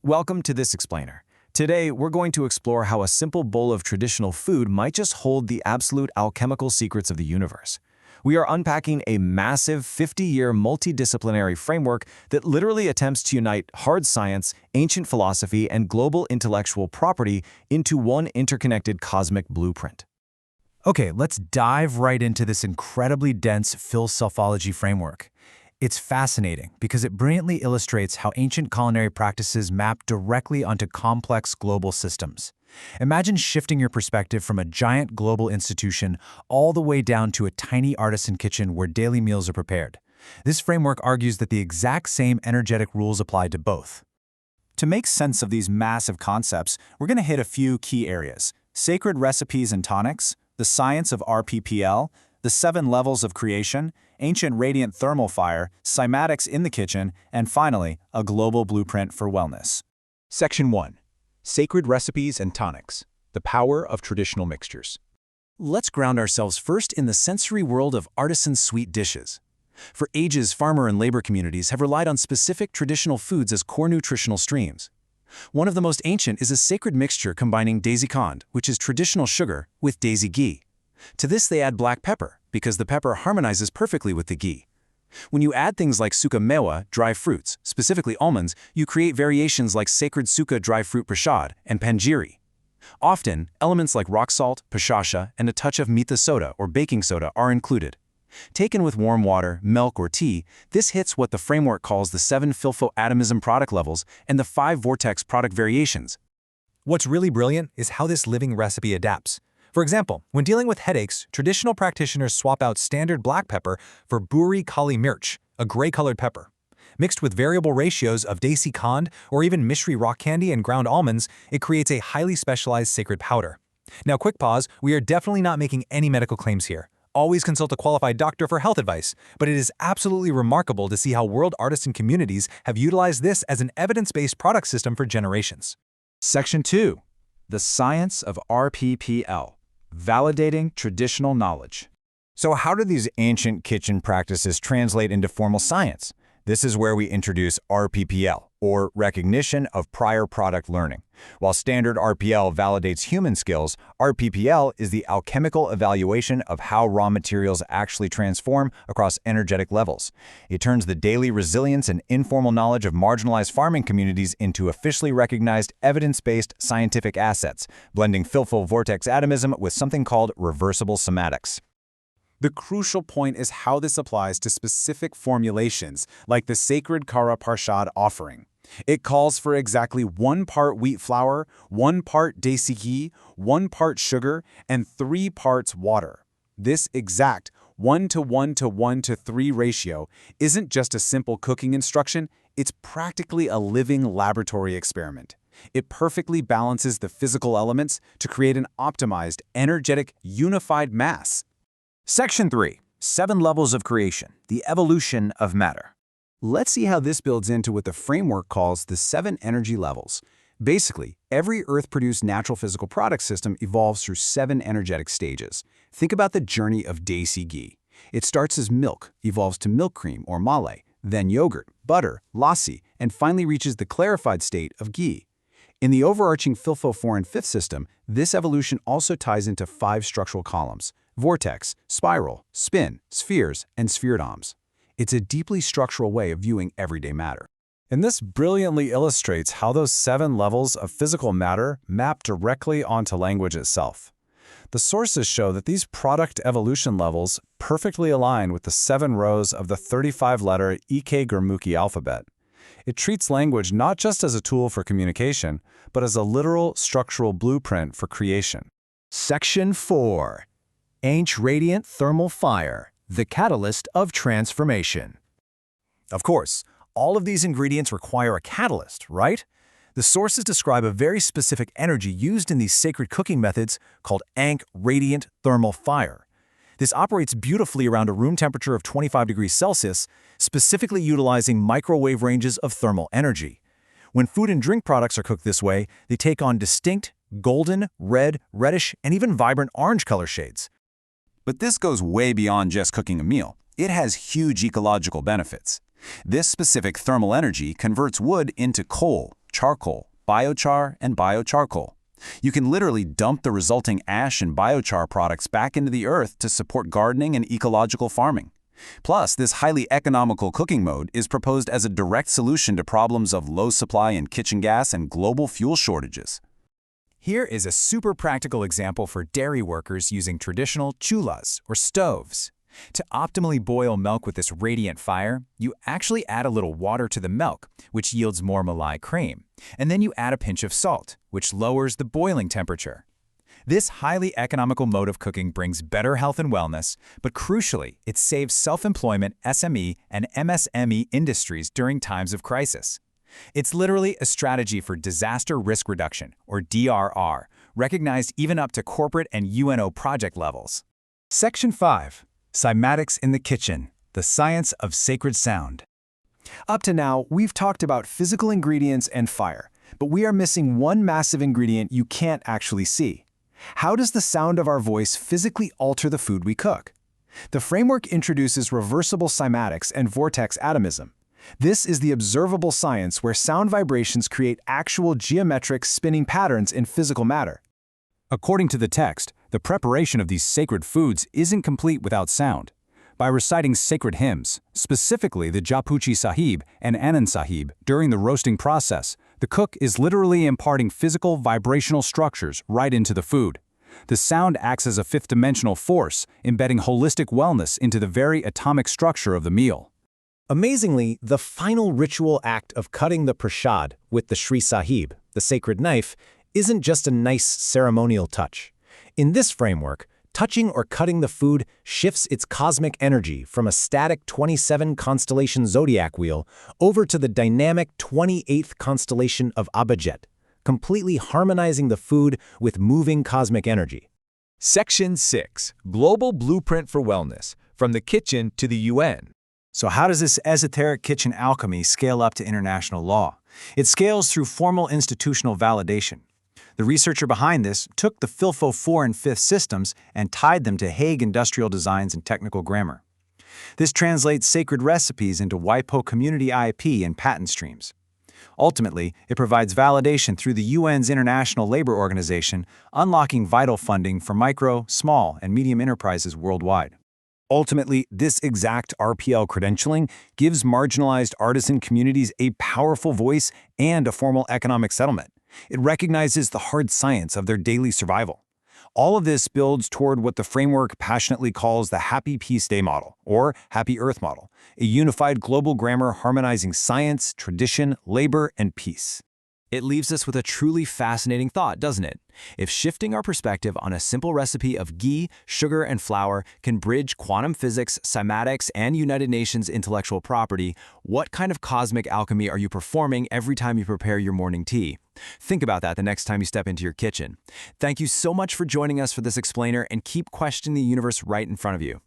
Welcome to this explainer. Today, we're going to explore how a simple bowl of traditional food might just hold the absolute alchemical secrets of the universe. We are unpacking a massive 50-year multidisciplinary framework that literally attempts to unite hard science, ancient philosophy, and global intellectual property into one interconnected cosmic blueprint. Okay, let's dive right into this incredibly dense Philselfology framework. It's fascinating because it brilliantly illustrates how ancient culinary practices map directly onto complex global systems. Imagine shifting your perspective from a giant global institution all the way down to a tiny artisan kitchen where daily meals are prepared. This framework argues that the exact same energetic rules apply to both. To make sense of these massive concepts, we're going to hit a few key areas: sacred recipes and tonics, the science of RPPL, the 7 levels of creation, ancient radiant thermal fire, cymatics in the kitchen, and finally, a global blueprint for wellness. Section 1. Sacred Recipes and Tonics, the Power of Traditional Mixtures. Let's ground ourselves first in the sensory world of artisan sweet dishes. For ages, farmer and labor communities have relied on specific traditional foods as core nutritional streams. One of the most ancient is a sacred mixture combining daisy khand, which is traditional sugar, with daisy ghee. To this they add black pepper, because the pepper harmonizes perfectly with the ghee. When you add things like Sukha Mewa, dry fruits, specifically almonds, you create variations like sacred Sukha dry fruit prasad and panjiri. Often, elements like rock salt, pashasha, and a touch of meetha soda or baking soda are included. Taken with warm water, milk, or tea, this hits what the framework calls the 7 Philfo atomism product levels and the 5 vortex product variations. What's really brilliant is how this living recipe adapts. For example, when dealing with headaches, traditional practitioners swap out standard black pepper for buri kali mirch, a gray-colored pepper. Mixed with variable ratios of desi khand or even mishri rock candy and ground almonds, it creates a highly specialized sacred powder. Now, quick pause, we are definitely not making any medical claims here. Always consult a qualified doctor for health advice, but it is absolutely remarkable to see how world artisan communities have utilized this as an evidence-based product system for generations. Section 2. The science of RPPL. Validating traditional knowledge. So how do these ancient kitchen practices translate into formal science? This is where we introduce RPPL, or Recognition of Prior Product Learning. While standard RPL validates human skills, RPPL is the alchemical evaluation of how raw materials actually transform across energetic levels. It turns the daily resilience and informal knowledge of marginalized farming communities into officially recognized evidence-based scientific assets, blending Philfo vortex atomism with something called reversible cymatics. The crucial point is how this applies to specific formulations, like the sacred Kara Parshad offering. It calls for exactly 1 part wheat flour, 1 part desi ghee, 1 part sugar, and 3 parts water. This exact 1 to 1 to 1 to 3 ratio isn't just a simple cooking instruction, it's practically a living laboratory experiment. It perfectly balances the physical elements to create an optimized, energetic, unified mass. Section 3. 7 levels of creation, the evolution of matter. Let's see how this builds into what the framework calls the 7 energy levels. Basically, every Earth-produced natural physical product system evolves through 7 energetic stages. Think about the journey of desi ghee. It starts as milk, evolves to milk cream or malai, then yogurt, butter, lassi, and finally reaches the clarified state of ghee. In the overarching Philfo 4 and 5th system, this evolution also ties into 5 structural columns: vortex, spiral, spin, spheres, and spherodoms. It's a deeply structural way of viewing everyday matter. And this brilliantly illustrates how those 7 levels of physical matter map directly onto language itself. The sources show that these product evolution levels perfectly align with the 7 rows of the 35-letter EK Gurmukhi alphabet. It treats language not just as a tool for communication, but as a literal structural blueprint for creation. Section 4. Ancient radiant thermal fire, the catalyst of transformation. Of course, all of these ingredients require a catalyst, right? The sources describe a very specific energy used in these sacred cooking methods called ancient radiant thermal fire. This operates beautifully around a room temperature of 25 degrees Celsius, specifically utilizing microwave ranges of thermal energy. When food and drink products are cooked this way, they take on distinct golden, red, reddish, and even vibrant orange color shades. But this goes way beyond just cooking a meal. It has huge ecological benefits. This specific thermal energy converts wood into coal, charcoal, biochar, and biocharcoal. You can literally dump the resulting ash and biochar products back into the earth to support gardening and ecological farming. Plus, this highly economical cooking mode is proposed as a direct solution to problems of low supply in kitchen gas and global fuel shortages. Here is a super practical example for dairy workers using traditional chullas, or stoves. To optimally boil milk with this radiant fire, you actually add a little water to the milk, which yields more malai cream, and then you add a pinch of salt, which lowers the boiling temperature. This highly economical mode of cooking brings better health and wellness, but crucially, it saves self-employment, SME, and MSME industries during times of crisis. It's literally a strategy for disaster risk reduction, or DRR, recognized even up to corporate and UNO project levels. Section 5. Cymatics in the Kitchen, the Science of Sacred Sound. Up to now, we've talked about physical ingredients and fire, but we are missing one massive ingredient you can't actually see. How does the sound of our voice physically alter the food we cook? The framework introduces reversible cymatics and vortex atomism. This is the observable science where sound vibrations create actual geometric spinning patterns in physical matter. According to the text, the preparation of these sacred foods isn't complete without sound. By reciting sacred hymns, specifically the Japuchi Sahib and Anand Sahib, during the roasting process, the cook is literally imparting physical vibrational structures right into the food. The sound acts as a fifth-dimensional force, embedding holistic wellness into the very atomic structure of the meal. Amazingly, the final ritual act of cutting the prashad with the Sri Sahib, the sacred knife, isn't just a nice ceremonial touch. In this framework, touching or cutting the food shifts its cosmic energy from a static 27 constellation zodiac wheel over to the dynamic 28th constellation of Abhijit, completely harmonizing the food with moving cosmic energy. Section 6. Global Blueprint for Wellness, from the kitchen to the UN. So how does this esoteric kitchen alchemy scale up to international law? It scales through formal institutional validation. The researcher behind this took the Philfo 4 and 5th systems and tied them to Hague industrial designs and technical grammar. This translates sacred recipes into WIPO community IP and patent streams. Ultimately, it provides validation through the UN's International Labor Organization, unlocking vital funding for micro, small, and medium enterprises worldwide. Ultimately, this exact RPL credentialing gives marginalized artisan communities a powerful voice and a formal economic settlement. It recognizes the hard science of their daily survival. All of this builds toward what the framework passionately calls the Happy Peace Day model, or Happy Earth model, a unified global grammar harmonizing science, tradition, labor, and peace. It leaves us with a truly fascinating thought, doesn't it? If shifting our perspective on a simple recipe of ghee, sugar, and flour can bridge quantum physics, cymatics, and United Nations intellectual property, what kind of cosmic alchemy are you performing every time you prepare your morning tea? Think about that the next time you step into your kitchen. Thank you so much for joining us for this explainer, and keep questioning the universe right in front of you.